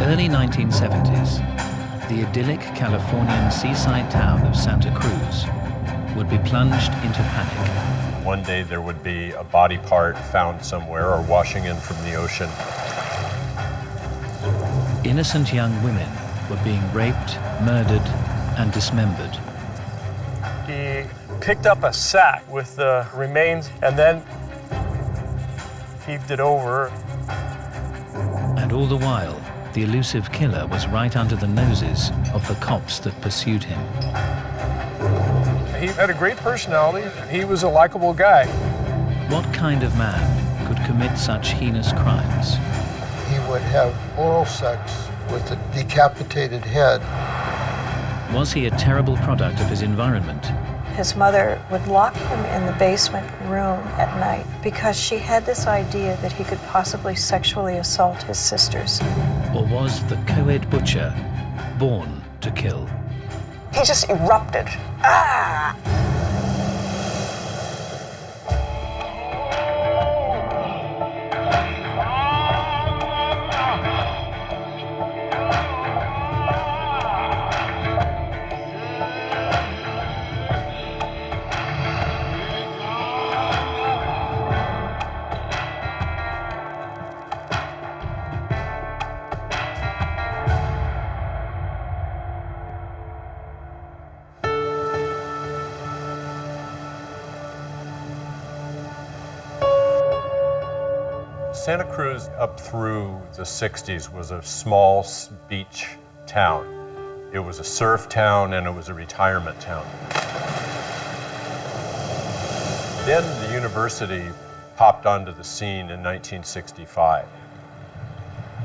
early 1970s, the idyllic Californian seaside town of Santa Cruz would be plunged into panic. One day there would be a body part found somewhere or washing in from the ocean. Innocent young women were being raped, murdered, and dismembered. He picked up a sack with the remains and then heaved it over. And all the while, the elusive killer was right under the noses of the cops that pursued him. He had a great personality. He was a likable guy. What kind of man could commit such heinous crimes? He would have oral sex with a decapitated head. Was he a terrible product of his environment? His mother would lock him in the basement room at night because she had this idea that he could possibly sexually assault his sisters. Or was the co-ed butcher born to kill? He just erupted. Ah! Santa Cruz up through the 60s was a small beach town. It was a surf town and it was a retirement town. Then the university popped onto the scene in 1965.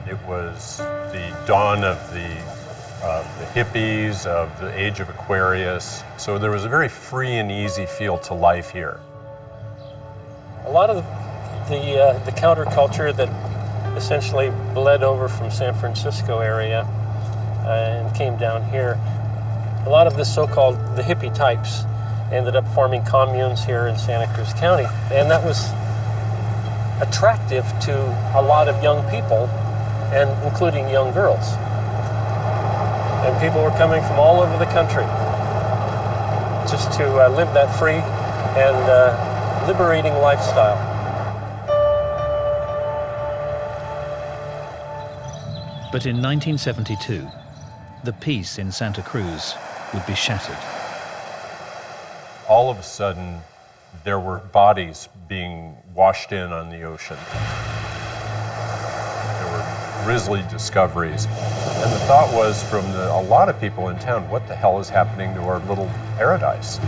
It was the dawn of the hippies, of the age of Aquarius. So there was a very free and easy feel to life here. A lot of the counterculture that essentially bled over from San Francisco area and came down here, a lot of the so-called the hippie types ended up forming communes here in Santa Cruz County, and that was attractive to a lot of young people, and including young girls. And people were coming from all over the country just to live that free and liberating lifestyle. But in 1972, the peace in Santa Cruz would be shattered. All of a sudden, there were bodies being washed in on the ocean. There were grisly discoveries. And the thought was from a lot of people in town, what the hell is happening to our little paradise?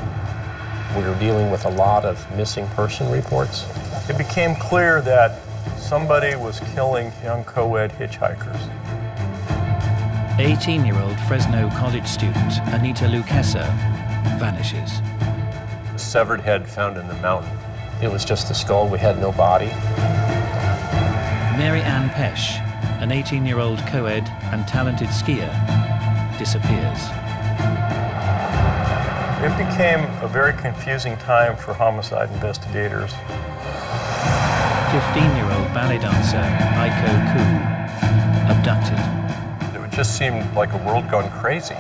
We were dealing with a lot of missing person reports. It became clear that somebody was killing young co-ed hitchhikers. 18-year-old Fresno college student Anita Luquesa vanishes. A severed head found in the mountain. It was just the skull. We had no body. Mary Ann Pesh, an 18-year-old co-ed and talented skier, disappears. It became a very confusing time for homicide investigators. 15-year-old ballet dancer Aiko Koo, abducted. It just seemed like a world gone crazy.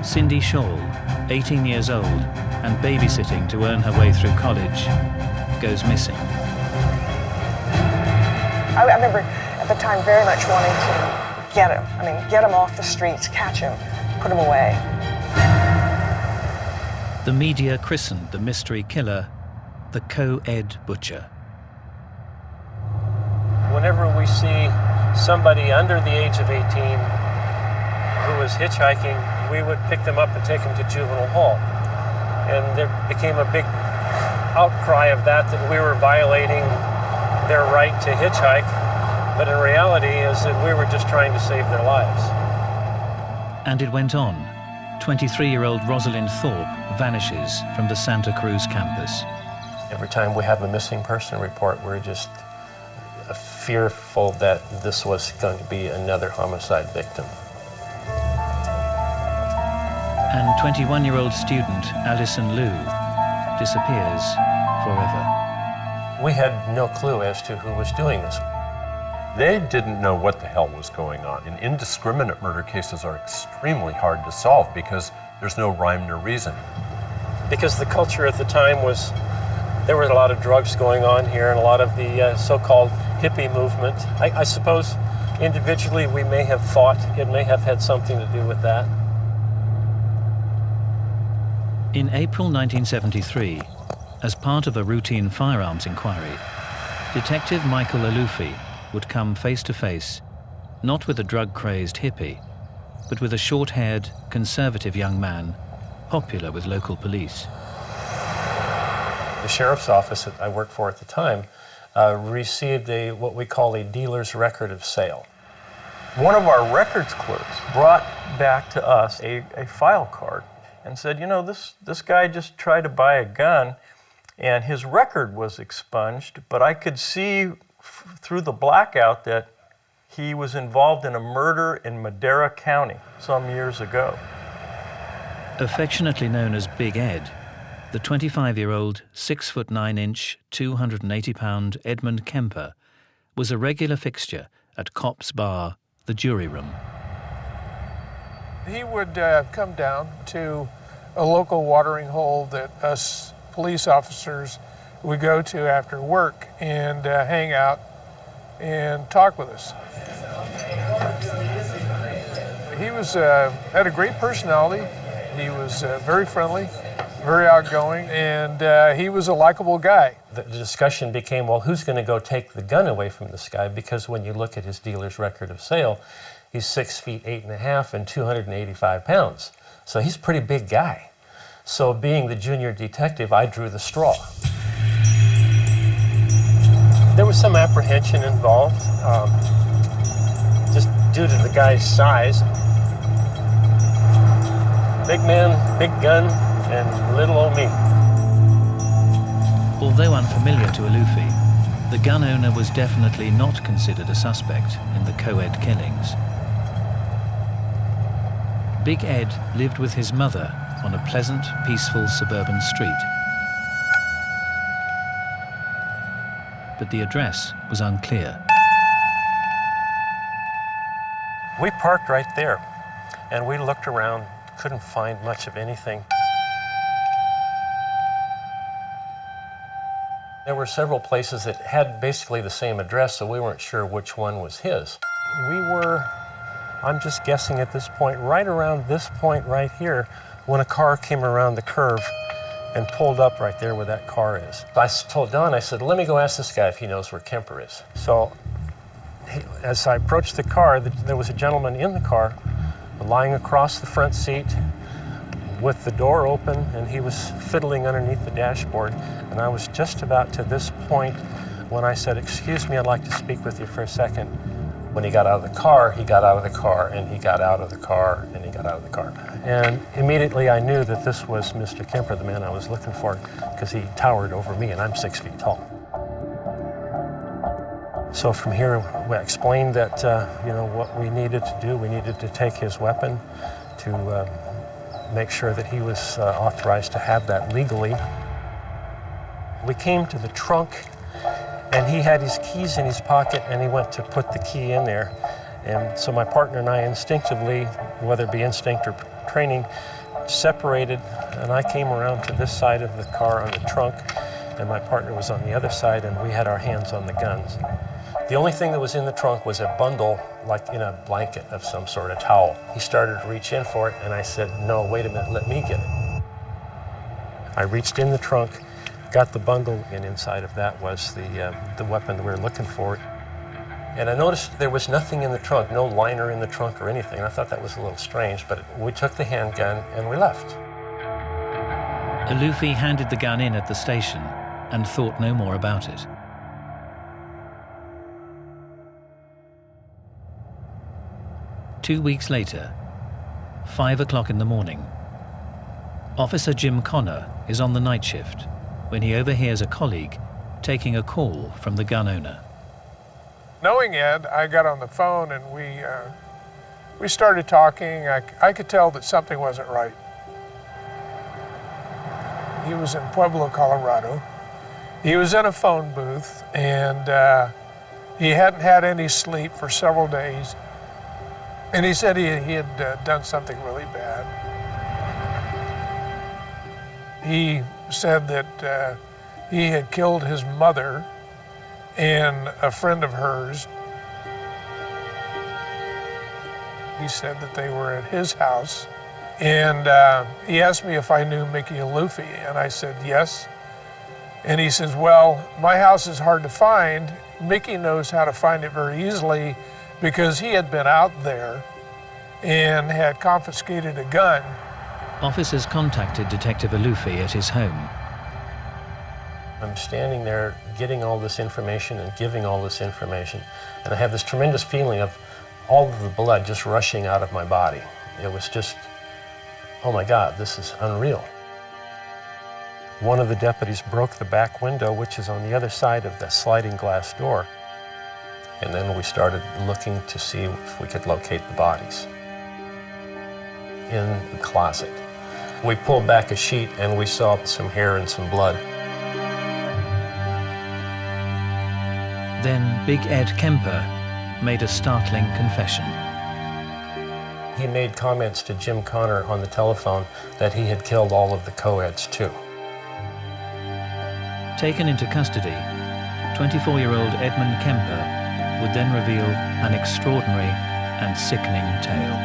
Cindy Shawl, 18 years old and babysitting to earn her way through college, goes missing. I remember at the time very much wanting to get him. I mean, get him off the streets, catch him, put him away. The media christened the mystery killer the co-ed butcher. Whenever we see somebody under the age of 18 who was hitchhiking, we would pick them up and take them to juvenile hall. And there became a big outcry of that we were violating their right to hitchhike, but in reality is that we were just trying to save their lives. And it went on. 23-year-old Rosalind Thorpe vanishes from the Santa Cruz campus. Every time we have a missing person report, we're just fearful that this was going to be another homicide victim. And 21-year-old student Alison Liu disappears forever. We had no clue as to who was doing this. They didn't know what the hell was going on. And indiscriminate murder cases are extremely hard to solve because there's no rhyme nor reason. Because the culture at the time was, there were a lot of drugs going on here and a lot of the so-called hippie movement. I suppose individually we may have thought it may have had something to do with that. In April 1973, as part of a routine firearms inquiry, Detective Michael Alufi would come face to face, not with a drug-crazed hippie, but with a short-haired, conservative young man, popular with local police. The sheriff's office that I worked for at the time received what we call a dealer's record of sale. One of our records clerks brought back to us a file card and said, you know, this guy just tried to buy a gun and his record was expunged, but I could see through the blackout that he was involved in a murder in Madera County some years ago. Affectionately known as Big Ed, the 25-year-old, 6'9", 280-pound Edmund Kemper was a regular fixture at Cops Bar, the Jury Room. He would come down to a local watering hole that us police officers would go to after work and hang out and talk with us. He was had a great personality. He was very friendly, very outgoing, and he was a likable guy. The discussion became, well, who's going to go take the gun away from this guy? Because when you look at his dealer's record of sale, he's 6'8.5" and 285 pounds. So he's a pretty big guy. So being the junior detective, I drew the straw. There was some apprehension involved, just due to the guy's size. Big man, big gun, and little old me. Although unfamiliar to Alufi, the gun owner was definitely not considered a suspect in the co-ed killings. Big Ed lived with his mother on a pleasant, peaceful suburban street. But the address was unclear. We parked right there, and we looked around, couldn't find much of anything. There were several places that had basically the same address, so we weren't sure which one was his. We were, I'm just guessing at this point, right around this point right here, when a car came around the curve and pulled up right there where that car is. I told Don, I said, let me go ask this guy if he knows where Kemper is. So as I approached the car, there was a gentleman in the car lying across the front seat with the door open, and he was fiddling underneath the dashboard. And I was just about to this point when I said, excuse me, I'd like to speak with you for a second. When he got out of the car, he got out of the car, and he got out of the car, and he got out of the car. And immediately I knew that this was Mr. Kemper, the man I was looking for, because he towered over me, and I'm 6 feet tall. So from here, we explained that, you know, what we needed to do. We needed to take his weapon to make sure that he was authorized to have that legally. We came to the trunk, and he had his keys in his pocket, and he went to put the key in there. And so my partner and I instinctively, whether it be instinct or training, separated, and I came around to this side of the car on the trunk, and my partner was on the other side, and we had our hands on the guns. The only thing that was in the trunk was a bundle, like in a blanket of some sort, a towel. He started to reach in for it, and I said, no, wait a minute, let me get it. I reached in the trunk, got the bundle, and inside of that was the weapon that we were looking for. And I noticed there was nothing in the trunk, no liner in the trunk or anything. I thought that was a little strange, but we took the handgun and we left. Alufi handed the gun in at the station and thought no more about it. Two weeks later, 5 o'clock in the morning, Officer Jim Connor is on the night shift when he overhears a colleague taking a call from the gun owner. Knowing Ed, I got on the phone and we started talking. I could tell that something wasn't right. He was in Pueblo, Colorado. He was in a phone booth, and He hadn't had any sleep for several days, and he said he had done something really bad. He said that he had killed his mother and a friend of hers. He said that they were at his house, and he asked me if I knew Mickey Alufi, and I said yes. And he says, well, my house is hard to find. Mickey knows how to find it very easily because he had been out there and had confiscated a gun. Officers contacted Detective Alufi at his home. I'm standing there getting all this information and giving all this information, and I have this tremendous feeling of all of the blood just rushing out of my body. It was just, oh my God, this is unreal. One of the deputies broke the back window, which is on the other side of the sliding glass door. And then we started looking to see if we could locate the bodies in the closet. We pulled back a sheet and we saw some hair and some blood. Then Big Ed Kemper made a startling confession. He made comments to Jim Connor on the telephone that he had killed all of the co-eds too. Taken into custody, 24-year-old Edmund Kemper would then reveal an extraordinary and sickening tale.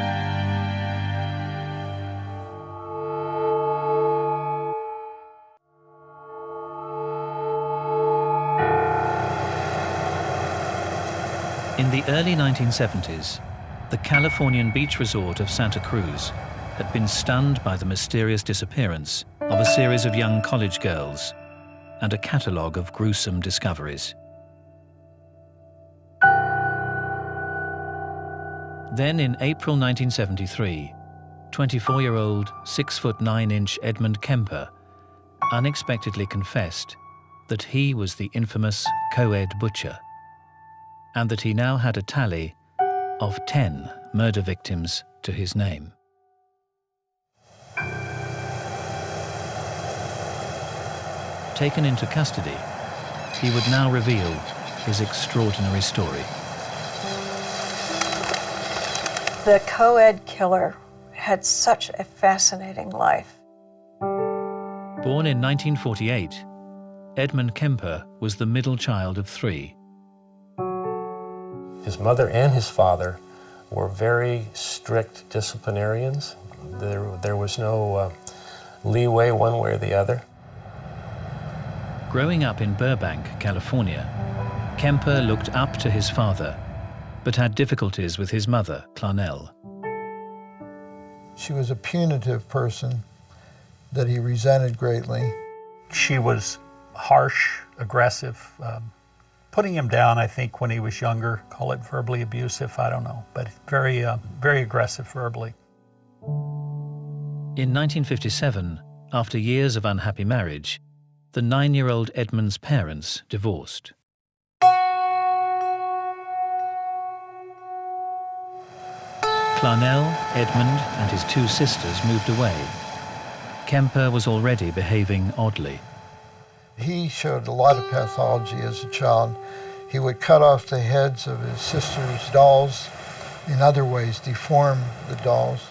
In the early 1970s, the Californian beach resort of Santa Cruz had been stunned by the mysterious disappearance of a series of young college girls and a catalogue of gruesome discoveries. Then in April 1973, 24-year-old, 6'9" Edmund Kemper unexpectedly confessed that he was the infamous co-ed butcher, and that he now had a tally of 10 murder victims to his name. Taken into custody, he would now reveal his extraordinary story. The co-ed killer had such a fascinating life. Born in 1948, Edmund Kemper was the middle child of 3. His mother and his father were very strict disciplinarians. There was no leeway one way or the other. Growing up in Burbank, California, Kemper looked up to his father, but had difficulties with his mother, Clarnell. She was a punitive person that he resented greatly. She was harsh, aggressive, putting him down, I think, when he was younger. Call it verbally abusive, I don't know, but very aggressive verbally. In 1957, after years of unhappy marriage, the 9-year-old Edmund's parents divorced. Clarnell, Edmund, and his 2 sisters moved away. Kemper was already behaving oddly. He showed a lot of pathology as a child. He would cut off the heads of his sister's dolls, in other ways deform the dolls.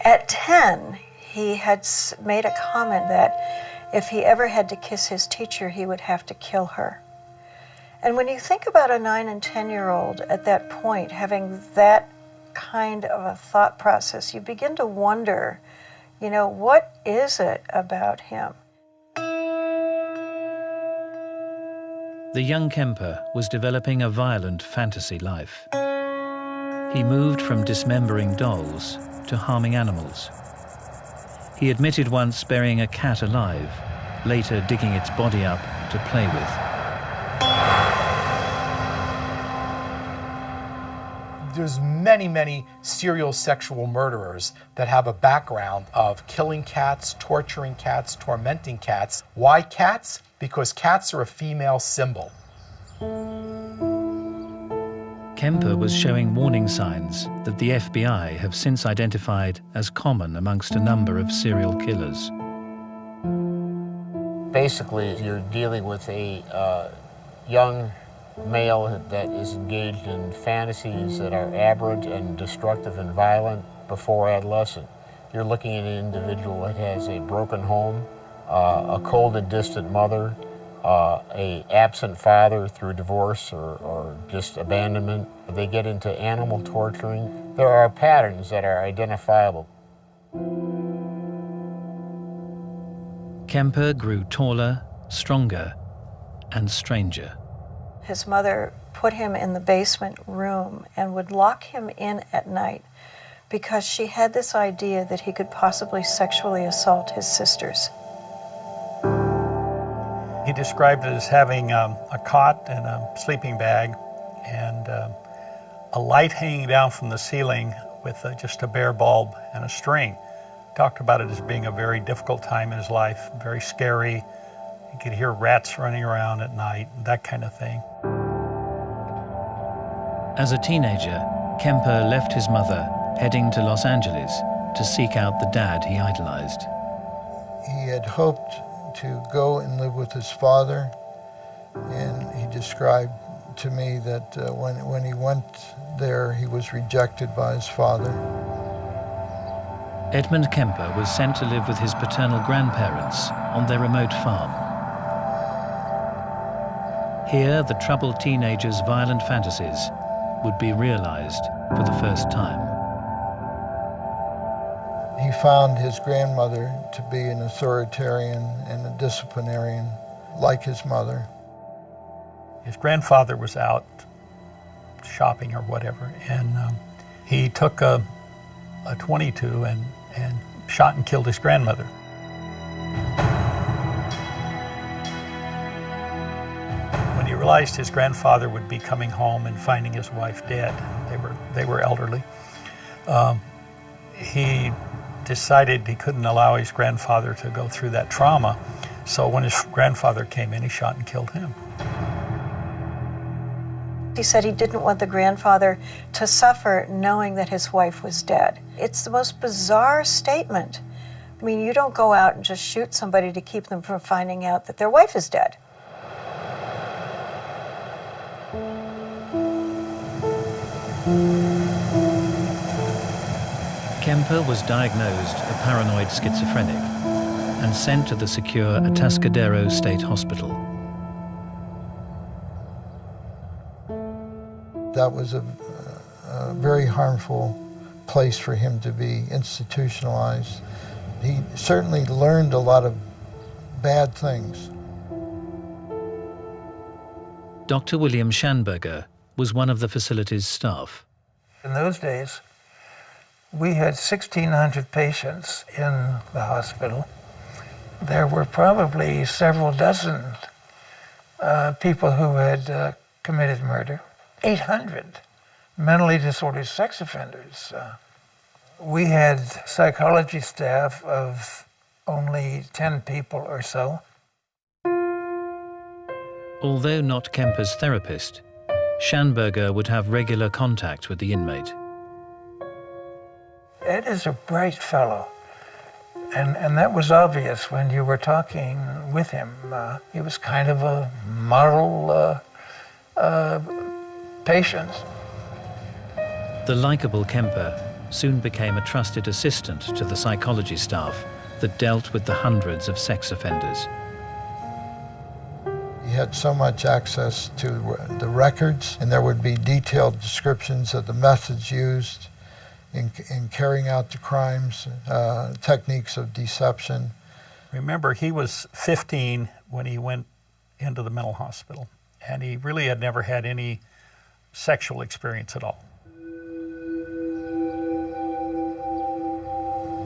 At 10, he had made a comment that if he ever had to kiss his teacher, he would have to kill her. And when you think about a 9 and 10-year-old at that point having that kind of a thought process, you begin to wonder, you know, what is it about him? The young Kemper was developing a violent fantasy life. He moved from dismembering dolls to harming animals. He admitted once burying a cat alive, later digging its body up to play with. There's many serial sexual murderers that have a background of killing cats, torturing cats, tormenting cats. Why cats? Because cats are a female symbol. Kemper was showing warning signs that the FBI have since identified as common amongst a number of serial killers. Basically, you're dealing with a young male that is engaged in fantasies that are aberrant and destructive and violent before adolescent. You're looking at an individual that has a broken home, a cold and distant mother, a absent father through divorce or just abandonment. They get into animal torturing. There are patterns that are identifiable. Kemper grew taller, stronger, and stranger. His mother put him in the basement room and would lock him in at night because she had this idea that he could possibly sexually assault his sisters. He described it as having a cot and a sleeping bag and a light hanging down from the ceiling with just a bare bulb and a string. Talked about it as being a very difficult time in his life, very scary. You could hear rats running around at night, that kind of thing. As a teenager, Kemper left his mother, heading to Los Angeles to seek out the dad he idolized. He had hoped to go and live with his father, and he described to me that when he went there, he was rejected by his father. Edmund Kemper was sent to live with his paternal grandparents on their remote farm. Here, the troubled teenager's violent fantasies would be realized for the first time. He found his grandmother to be an authoritarian and a disciplinarian, like his mother. His grandfather was out shopping or whatever, and he took a .22 and shot and killed his grandmother. When he realized his grandfather would be coming home and finding his wife dead, they were elderly, he decided he couldn't allow his grandfather to go through that trauma. So when his grandfather came in, he shot and killed him. He said he didn't want the grandfather to suffer knowing that his wife was dead. It's the most bizarre statement. I mean, you don't go out and just shoot somebody to keep them from finding out that their wife is dead. Kemper was diagnosed a paranoid schizophrenic and sent to the secure Atascadero State Hospital. That was a very harmful place for him to be institutionalized. He certainly learned a lot of bad things. Dr. William Schanberger was one of the facility's staff. In those days, we had 1,600 patients in the hospital. There were probably several dozen people who had committed murder. 800 mentally disordered sex offenders. We had psychology staff of only 10 people or so. Although not Kemper's therapist, Schanberger would have regular contact with the inmate. Ed is a bright fellow, and that was obvious when you were talking with him. He was kind of a model patient. The likable Kemper soon became a trusted assistant to the psychology staff that dealt with the hundreds of sex offenders. He had so much access to the records, and there would be detailed descriptions of the methods used in carrying out the crimes, techniques of deception. Remember, he was 15 when he went into the mental hospital, and he really had never had any sexual experience at all.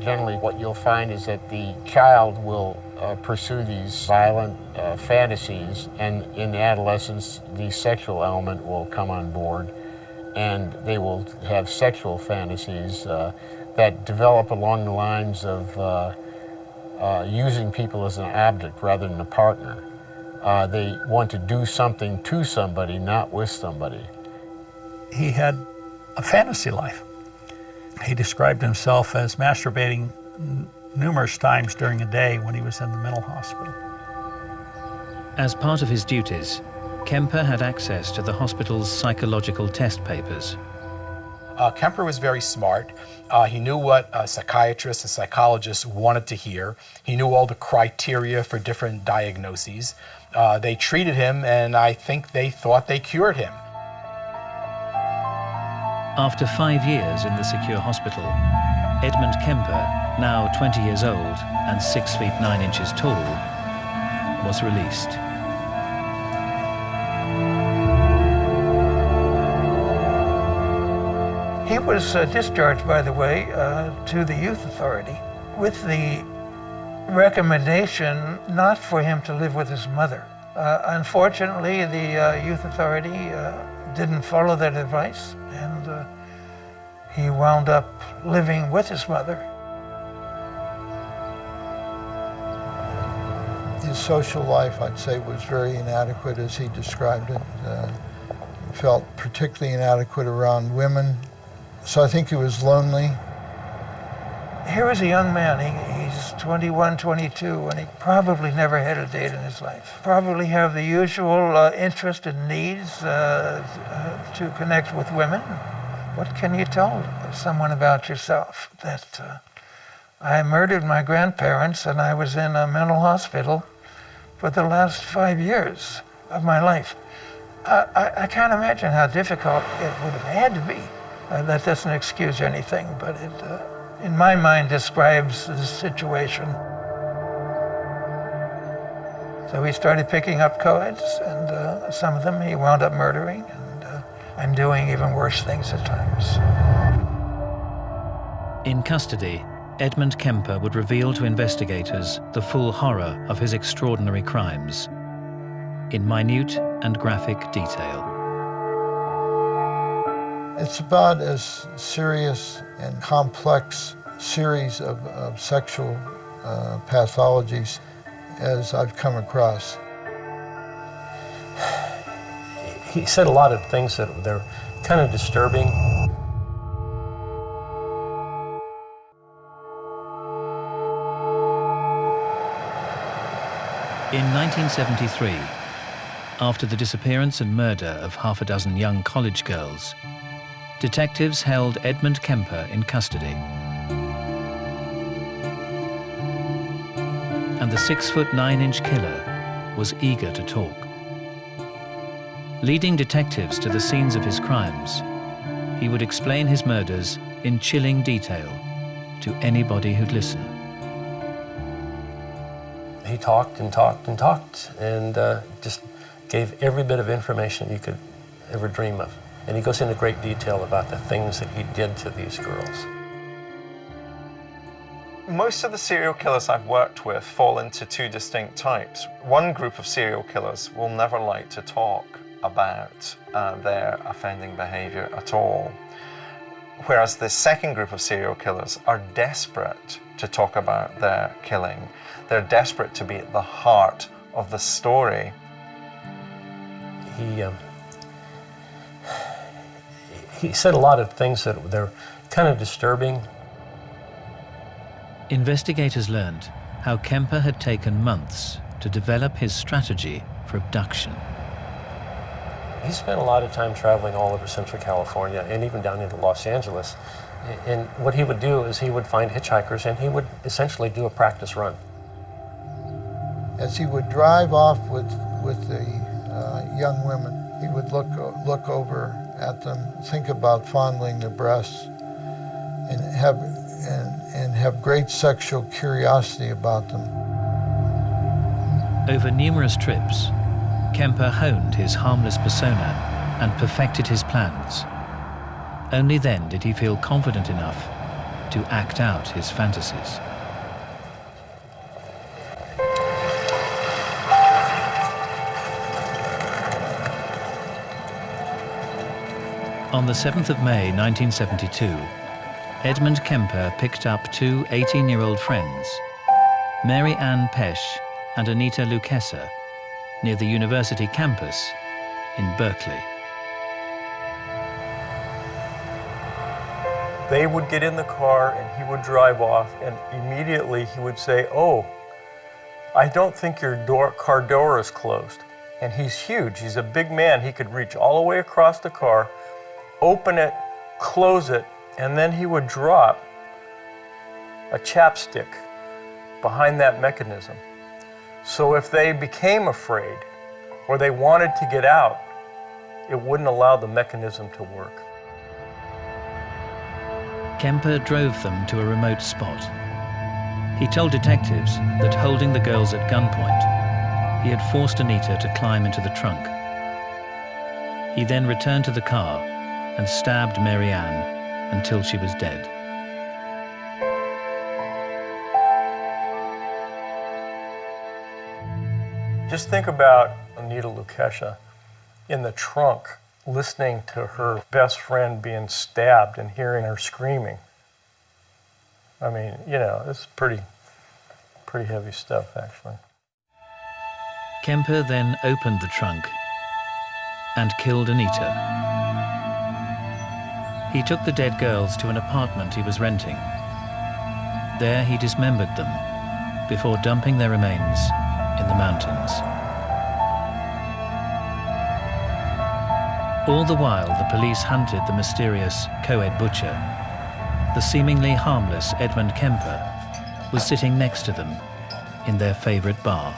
Generally, what you'll find is that the child will pursue these violent fantasies, and in adolescence, the sexual element will come on board, and they will have sexual fantasies that develop along the lines of using people as an object rather than a partner. They want to do something to somebody, not with somebody. He had a fantasy life. He described himself as masturbating numerous times during a day when he was in the mental hospital. As part of his duties, Kemper had access to the hospital's psychological test papers. Kemper was very smart. He knew what a psychiatrist and psychologist wanted to hear. He knew all the criteria for different diagnoses. They treated him, and I think they thought they cured him. After 5 years in the secure hospital, Edmund Kemper, now 20 years old and 6 feet 9 inches tall, was released. He was discharged, by the way, to the youth authority with the recommendation not for him to live with his mother. Unfortunately, the youth authority didn't follow that advice, and he wound up living with his mother. His social life, I'd say, was very inadequate as he described it. He felt particularly inadequate around women. So I think he was lonely. Here was a young man, he's 21, 22, and he probably never had a date in his life. Probably have the usual interest and needs to connect with women. What can you tell someone about yourself? That I murdered my grandparents and I was in a mental hospital for the last 5 years of my life. I can't imagine how difficult it would have had to be. That doesn't excuse anything, but it, in my mind, describes the situation. So he started picking up co-eds, and some of them he wound up murdering and doing even worse things at times. In custody, Edmund Kemper would reveal to investigators the full horror of his extraordinary crimes in minute and graphic detail. It's about as serious and complex series of sexual pathologies as I've come across. He said a lot of things that they're kind of disturbing. In 1973, after the disappearance and murder of half a dozen young college girls, detectives held Edmund Kemper in custody. And the 6 foot 9 inch killer was eager to talk. Leading detectives to the scenes of his crimes, he would explain his murders in chilling detail to anybody who'd listen. He talked and talked and talked, and just gave every bit of information you could ever dream of. And he goes into great detail about the things that he did to these girls. Most of the serial killers I've worked with fall into two distinct types. One group of serial killers will never like to talk about their offending behavior at all. Whereas the second group of serial killers are desperate to talk about their killing. They're desperate to be at the heart of the story. He said a lot of things that they're kind of disturbing. Investigators learned how Kemper had taken months to develop his strategy for abduction. He spent a lot of time traveling all over Central California and even down into Los Angeles. And what he would do is he would find hitchhikers and he would essentially do a practice run. As he would drive off with the young women, he would look over at them, think about fondling their breasts, and have great sexual curiosity about them. Over numerous trips, Kemper honed his harmless persona and perfected his plans. Only then did he feel confident enough to act out his fantasies. On the 7th of May 1972, Edmund Kemper picked up two 18-year-old friends, Mary Ann Pesch and Anita Luchesa, near the university campus in Berkeley. They would get in the car and he would drive off, and immediately he would say, "Oh, I don't think your car door is closed. And he's huge. He's a big man. He could reach all the way across the car, open it, close it, and then he would drop a chapstick behind that mechanism. So if they became afraid or they wanted to get out, it wouldn't allow the mechanism to work. Kemper drove them to a remote spot. He told detectives that holding the girls at gunpoint, he had forced Anita to climb into the trunk. He then returned to the car and stabbed Mary Ann until she was dead. Just think about Anita Lukesha in the trunk, listening to her best friend being stabbed and hearing her screaming. I mean, you know, it's pretty heavy stuff, actually. Kemper then opened the trunk and killed Anita. He took the dead girls to an apartment he was renting. There he dismembered them before dumping their remains in the mountains. All the while, the police hunted the mysterious co-ed butcher. The seemingly harmless Edmund Kemper was sitting next to them in their favorite bar.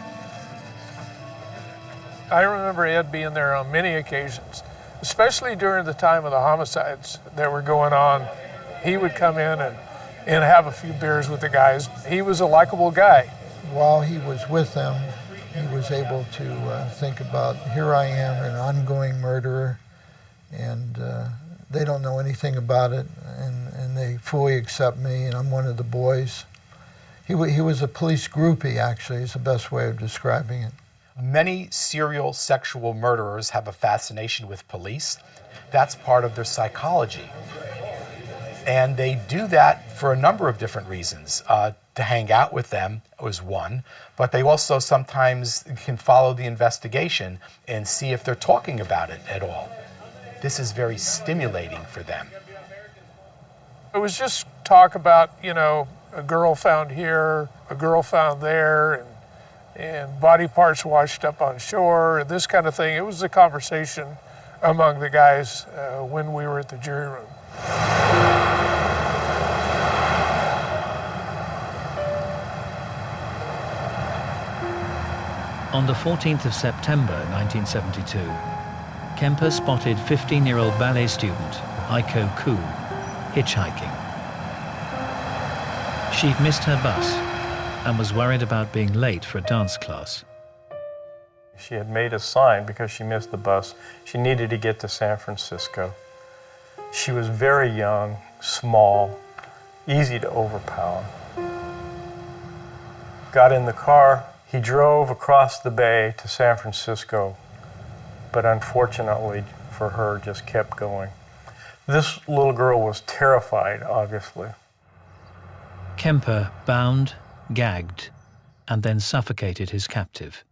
I remember Ed being there on many occasions, especially during the time of the homicides that were going on. He would come in and have a few beers with the guys. He was a likable guy. While he was with them, he was able to think about, here I am, an ongoing murderer, and they don't know anything about it, and they fully accept me, and I'm one of the boys. He was a police groupie, actually, is the best way of describing it. Many serial sexual murderers have a fascination with police. That's part of their psychology. And they do that for a number of different reasons. To hang out with them was one, but they also sometimes can follow the investigation and see if they're talking about it at all. This is very stimulating for them. It was just talk about, you know, a girl found here, a girl found there, and body parts washed up on shore, this kind of thing. It was a conversation among the guys when we were at the jury room. On the 14th of September 1972, Kemper spotted 15-year-old ballet student Aiko Ku hitchhiking. She'd missed her bus and was worried about being late for a dance class. She had made a sign because she missed the bus. She needed to get to San Francisco. She was very young, small, easy to overpower. Got in the car. He drove across the bay to San Francisco, but unfortunately for her, just kept going. This little girl was terrified, obviously. Kemper bound, gagged, and then suffocated his captive.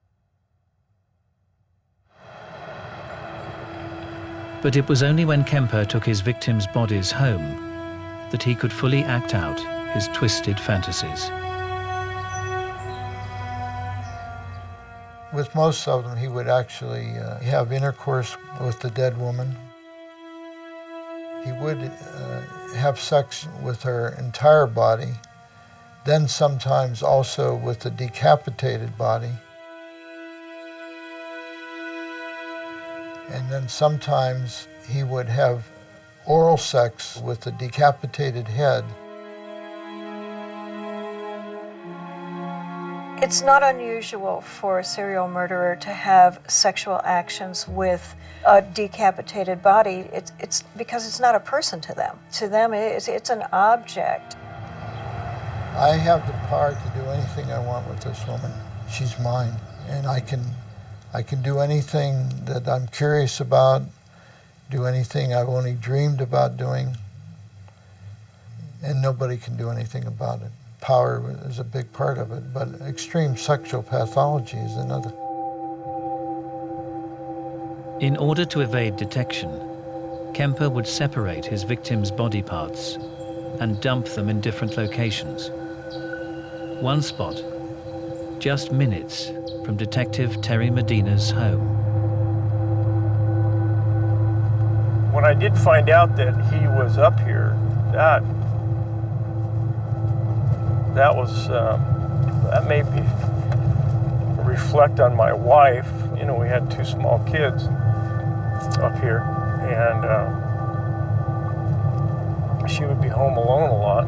But it was only when Kemper took his victims' bodies home that he could fully act out his twisted fantasies. With most of them, he would actually have intercourse with the dead woman. He would have sex with her entire body, then sometimes also with the decapitated body. And then sometimes he would have oral sex with the decapitated head. It's not unusual for a serial murderer to have sexual actions with a decapitated body. It's because it's not a person to them. To them, it's an object. I have the power to do anything I want with this woman. She's mine, and I can do anything that I'm curious about, do anything I've only dreamed about doing, and nobody can do anything about it. Power is a big part of it, but extreme sexual pathology is another. In order to evade detection, Kemper would separate his victims' body parts and dump them in different locations. One spot just minutes from Detective Terry Medina's home. When I did find out that he was up here, that made me reflect on my wife. You know, we had 2 small kids up here, and she would be home alone a lot.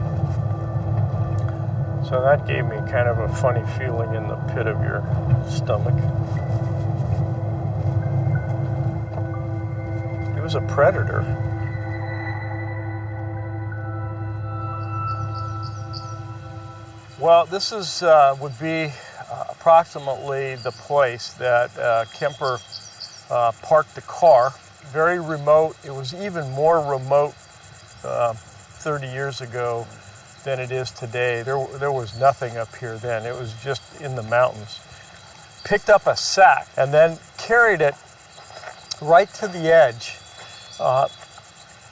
So that gave me kind of a funny feeling in the pit of your stomach. He was a predator. Well, this is would be approximately the place that Kemper parked the car. Very remote. It was even more remote 30 years ago than it is today. There was nothing up here then. It was just in the mountains. Picked up a sack and then carried it right to the edge.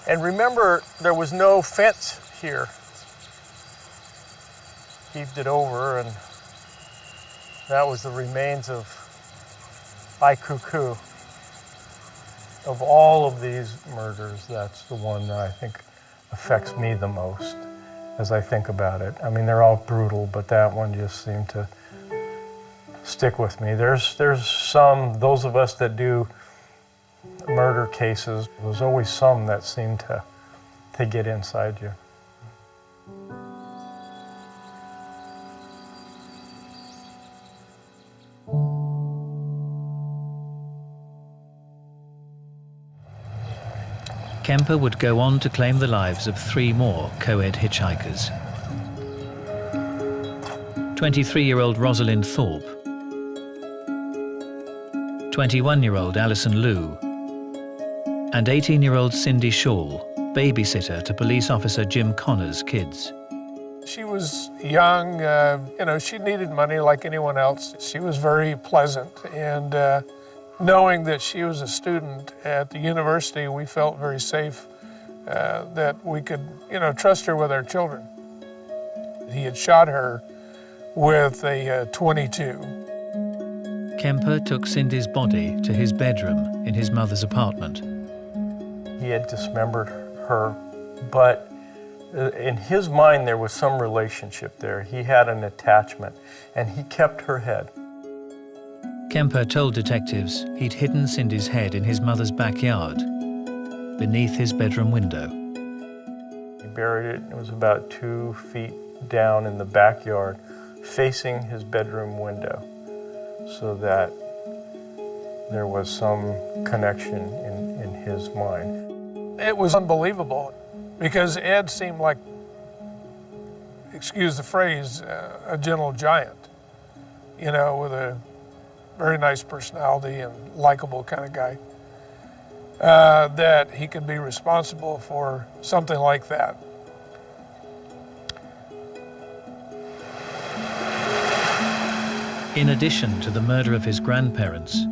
And remember, there was no fence here. Heaved it over, and that was the remains of Cuckoo. Of all of these murders, that's the one that I think affects me the most as I think about it. I mean, they're all brutal, but that one just seemed to stick with me. There's some, those of us that do murder cases, there's always some that seem to get inside you. Kemper would go on to claim the lives of 3 more co-ed hitchhikers. 23-year-old Rosalind Thorpe, 21-year-old Alison Liu, and 18-year-old Cindy Shaw, babysitter to police officer Jim Connor's kids. She was young, you know, she needed money like anyone else. She was very pleasant, and knowing that she was a student at the university, we felt very safe that we could, you know, trust her with our children. He had shot her with a .22. Kemper took Cindy's body to his bedroom in his mother's apartment. He had dismembered her, but in his mind there was some relationship there. He had an attachment, and he kept her head. Kemper told detectives he'd hidden Cindy's head in his mother's backyard, beneath his bedroom window. He buried it. It was about 2 feet down in the backyard, facing his bedroom window, so that there was some connection in his mind. It was unbelievable, because Ed seemed like, excuse the phrase, a gentle giant, you know, with a very nice personality and likable kind of guy, that he could be responsible for something like that. In addition to the murder of his grandparents,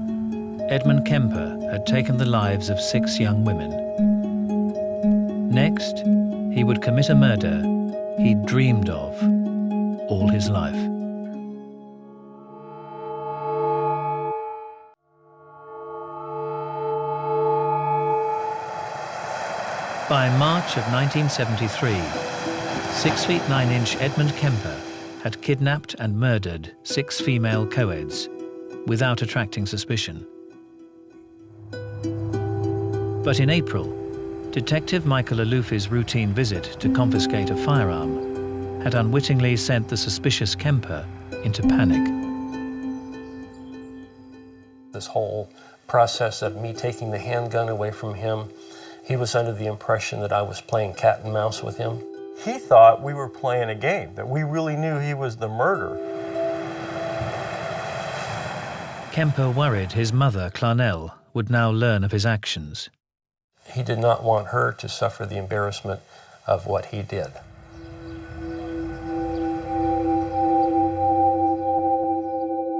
Edmund Kemper had taken the lives of 6 young women. Next, he would commit a murder he'd dreamed of all his life. By March of 1973, 6 feet 9 inch Edmund Kemper had kidnapped and murdered 6 female co-eds without attracting suspicion. But in April, Detective Michael Alufi's routine visit to confiscate a firearm had unwittingly sent the suspicious Kemper into panic. This whole process of me taking the handgun away from him, he was under the impression that I was playing cat and mouse with him. He thought we were playing a game, that we really knew he was the murderer. Kemper worried his mother, Clarnell, would now learn of his actions. He did not want her to suffer the embarrassment of what he did.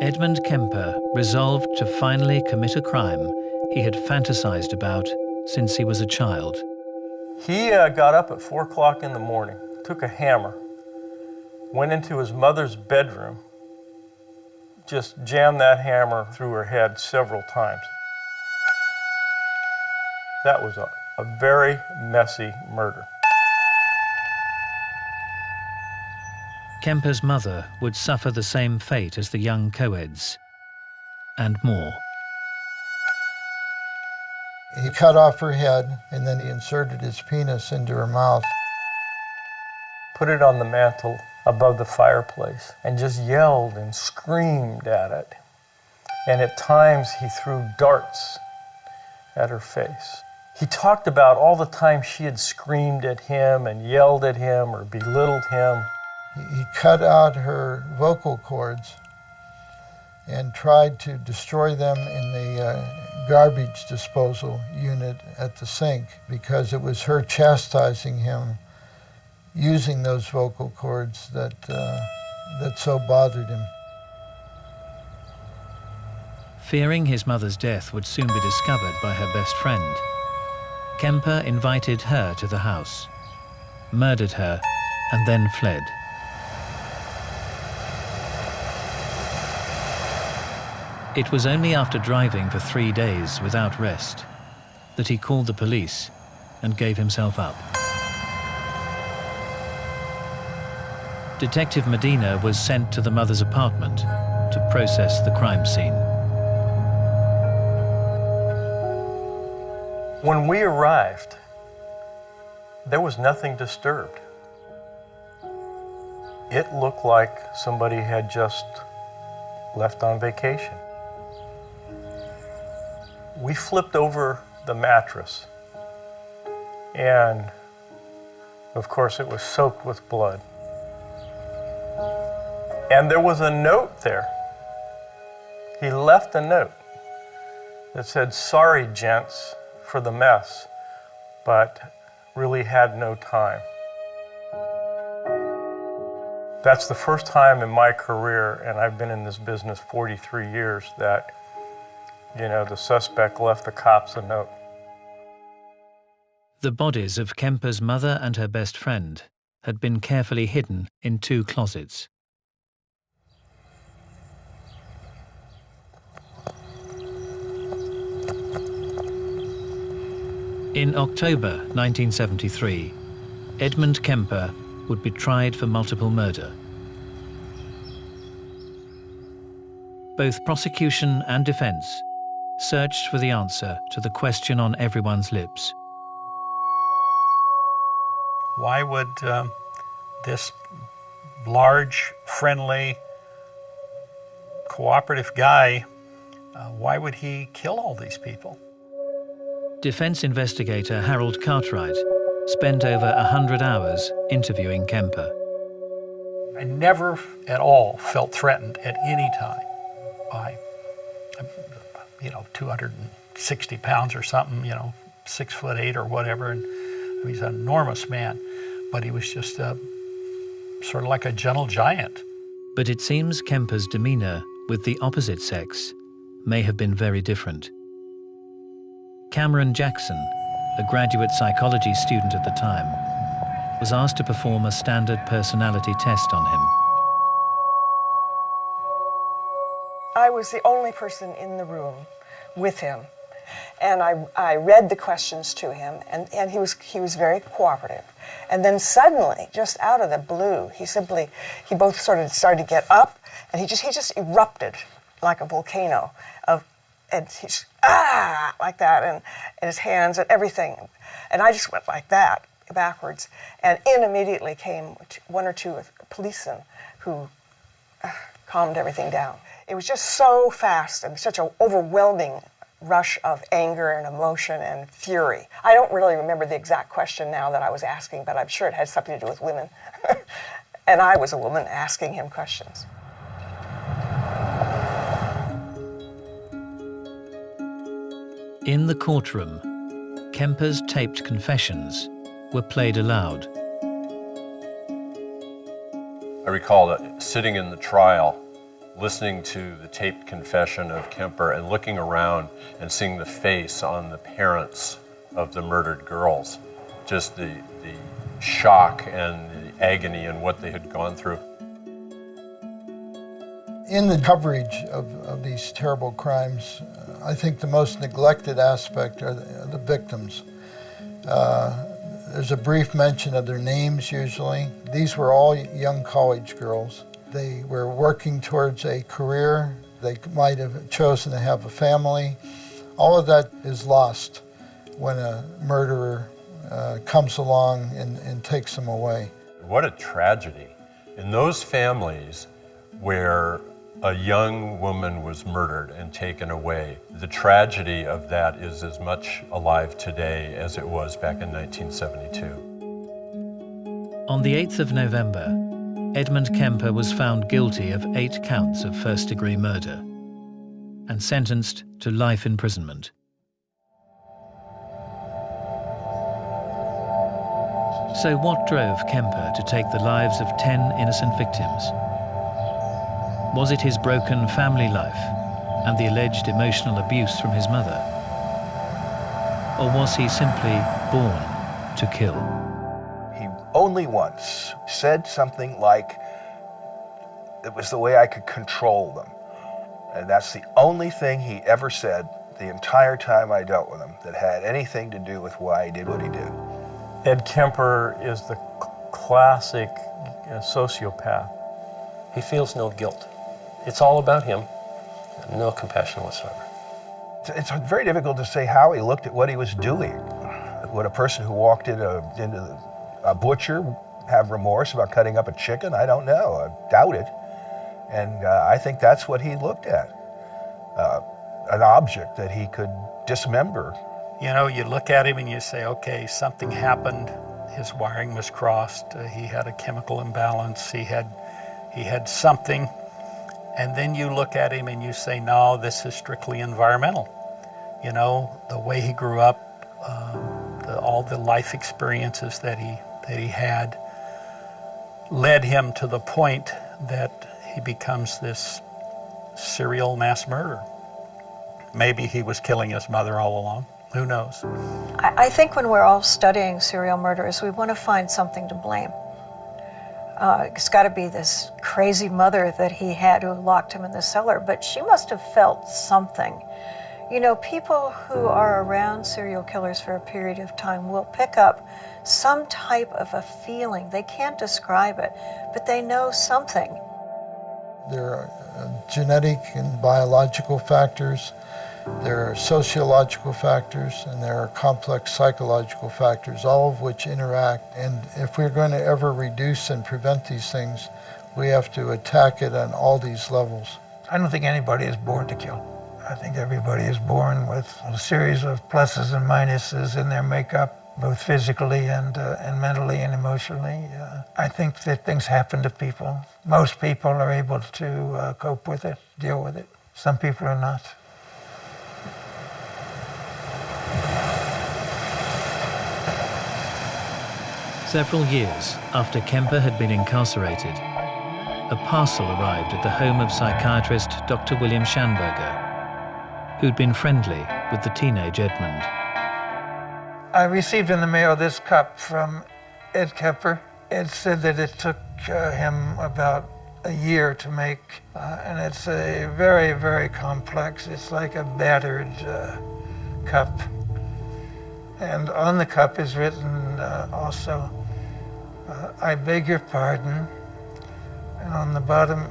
Edmund Kemper resolved to finally commit a crime he had fantasized about since he was a child. He got up at 4 o'clock in the morning, took a hammer, went into his mother's bedroom, just jammed that hammer through her head several times. That was a very messy murder. Kemper's mother would suffer the same fate as the young co-eds, and more. He cut off her head, and then he inserted his penis into her mouth. Put it on the mantle above the fireplace and just yelled and screamed at it. And at times he threw darts at her face. He talked about all the time she had screamed at him and yelled at him or belittled him. He cut out her vocal cords and tried to destroy them in the garbage disposal unit at the sink because it was her chastising him using those vocal cords that so bothered him. Fearing his mother's death would soon be discovered by her best friend, Kemper invited her to the house, murdered her, and then fled. It was only after driving for 3 days without rest that he called the police and gave himself up. Detective Medina was sent to the mother's apartment to process the crime scene. When we arrived, there was nothing disturbed. It looked like somebody had just left on vacation. We flipped over the mattress, and of course it was soaked with blood. And there was a note there. He left a note that said, "Sorry, gents, for the mess, but really had no time." That's the first time in my career, and I've been in this business 43 years, that the suspect left the cops a note. The bodies of Kemper's mother and her best friend had been carefully hidden in 2 closets. In October 1973, Edmund Kemper would be tried for multiple murder. Both prosecution and defense searched for the answer to the question on everyone's lips. Why would this large, friendly, cooperative guy, why would he kill all these people? Defense investigator Harold Cartwright spent over 100 hours interviewing Kemper. I never at all felt threatened at any time by, 260 pounds or something, 6'8" or whatever. And he's an enormous man, but he was just sort of like a gentle giant. But it seems Kemper's demeanor with the opposite sex may have been very different. Cameron Jackson, a graduate psychology student at the time, was asked to perform a standard personality test on him. I was the only person in the room with him, and I read the questions to him, and he was very cooperative. And then suddenly, just out of the blue, he both sort of started to get up, and he just erupted like a volcano and he's like that, and his hands and everything, and I just went like that backwards, and in immediately came 1 or 2 policemen who calmed everything down. It was just so fast and such an overwhelming rush of anger and emotion and fury. I don't really remember the exact question now that I was asking, but I'm sure it had something to do with women. And I was a woman asking him questions. In the courtroom, Kemper's taped confessions were played aloud. I recall that sitting in the trial, listening to the taped confession of Kemper and looking around and seeing the face on the parents of the murdered girls, just the shock and the agony and what they had gone through. In the coverage of these terrible crimes, I think the most neglected aspect are the victims. There's a brief mention of their names usually. These were all young college girls. They were working towards a career. They might have chosen to have a family. All of that is lost when a murderer comes along and takes them away. What a tragedy. In those families where a young woman was murdered and taken away, the tragedy of that is as much alive today as it was back in 1972. On the 8th of November, Edmund Kemper was found guilty of 8 counts of first-degree murder and sentenced to life imprisonment. So what drove Kemper to take the lives of 10 innocent victims? Was it his broken family life and the alleged emotional abuse from his mother? Or was he simply born to kill? He only once said something like, it was the way I could control them. And that's the only thing he ever said the entire time I dealt with him that had anything to do with why he did what he did. Ed Kemper is the classic sociopath. He feels no guilt. It's all about him, no compassion whatsoever. It's very difficult to say how he looked at what he was doing. Would a person who walked into a butcher have remorse about cutting up a chicken? I don't know. I doubt it. And I think that's what he looked at, an object that he could dismember. You know, you look at him and you say, okay, something happened. His wiring was crossed. He had a chemical imbalance. He had something. And then you look at him and you say, no, this is strictly environmental. You know, the way he grew up, all the life experiences that he had led him to the point that he becomes this serial mass murderer. Maybe he was killing his mother all along. Who knows? I think when we're all studying serial murderers, we want to find something to blame. It's got to be this crazy mother that he had who locked him in the cellar, but she must have felt something. You know, people who are around serial killers for a period of time will pick up some type of a feeling. They can't describe it, but they know something. There are genetic and biological factors, there are sociological factors, and there are complex psychological factors, all of which interact. And if we're going to ever reduce and prevent these things, we have to attack it on all these levels. I don't think anybody is born to kill. I think everybody is born with a series of pluses and minuses in their makeup, both physically and mentally and emotionally. I think that things happen to people. Most people are able to cope with it, deal with it. Some people are not. Several years after Kemper had been incarcerated, a parcel arrived at the home of psychiatrist Dr. William Schanberger, who'd been friendly with the teenage Edmund. I received in the mail this cup from Ed Kemper. It said that it took him about a year to make, and it's a very, very complex, it's like a battered cup. And on the cup is written also, I beg your pardon. And on the bottom,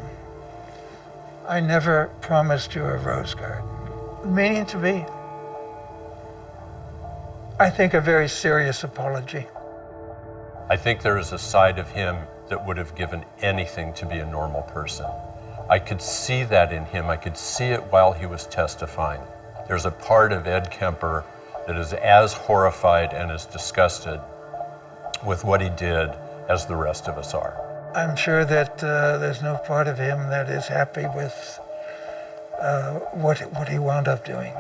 I never promised you a rose garden. Meaning to be, I think, a very serious apology. I think there is a side of him that would have given anything to be a normal person. I could see that in him. I could see it while he was testifying. There's a part of Ed Kemper that is as horrified and as disgusted with what he did as the rest of us are. I'm sure that there's no part of him that is happy with what he wound up doing.